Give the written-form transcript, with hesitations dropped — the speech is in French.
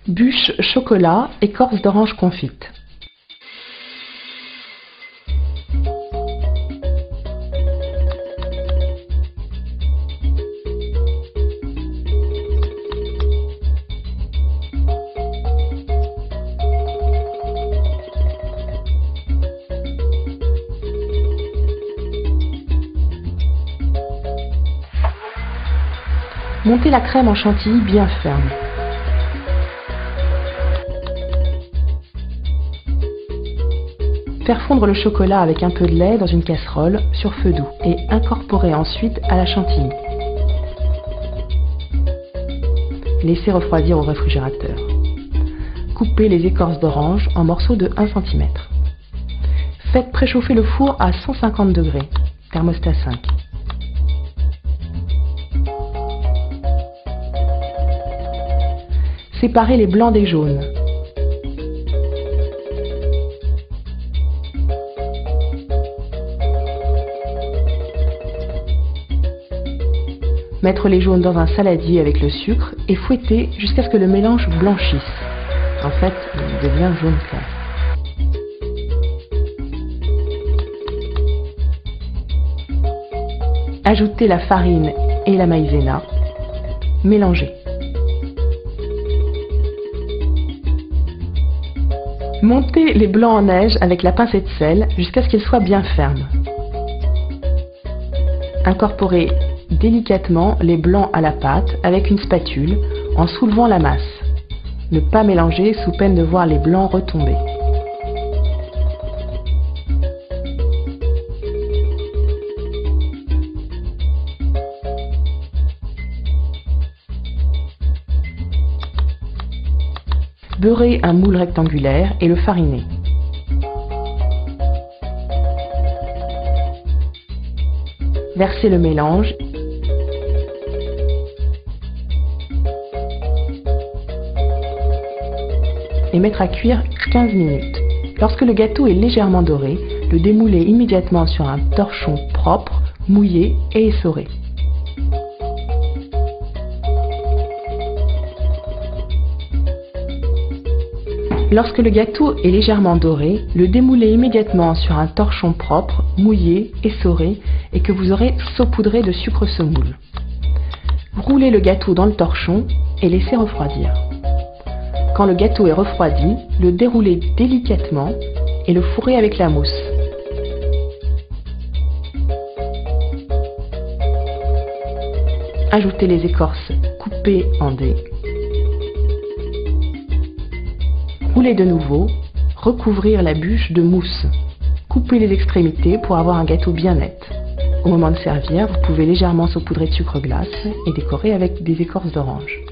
Bûche chocolat, écorce d'orange confite. Montez la crème en chantilly bien ferme. Faire fondre le chocolat avec un peu de lait dans une casserole sur feu doux et incorporer ensuite à la chantilly. Laissez refroidir au réfrigérateur. Coupez les écorces d'orange en morceaux de 1 cm. Faites préchauffer le four à 150 degrés, thermostat 5. Séparez les blancs des jaunes. Mettre les jaunes dans un saladier avec le sucre et fouetter jusqu'à ce que le mélange blanchisse. En fait, il devient jaune clair. Ajoutez la farine et la maïzena. Mélangez. Montez les blancs en neige avec la pincée de sel jusqu'à ce qu'ils soient bien fermes. Incorporez délicatement les blancs à la pâte avec une spatule en soulevant la masse. Ne pas mélanger sous peine de voir les blancs retomber. Beurrez un moule rectangulaire et le farinez. Versez le mélange et mettre à cuire 15 minutes. Lorsque le gâteau est légèrement doré, le démouler immédiatement sur un torchon propre, mouillé et essoré. Lorsque le gâteau est légèrement doré, le démoulez immédiatement sur un torchon propre, mouillé, essoré et que vous aurez saupoudré de sucre semoule. Roulez le gâteau dans le torchon et laissez refroidir. Quand le gâteau est refroidi, le déroulez délicatement et le fourrez avec la mousse. Ajoutez les écorces coupées en dés. Roulez de nouveau, recouvrir la bûche de mousse. Coupez les extrémités pour avoir un gâteau bien net. Au moment de servir, vous pouvez légèrement saupoudrer de sucre glace et décorer avec des écorces d'orange.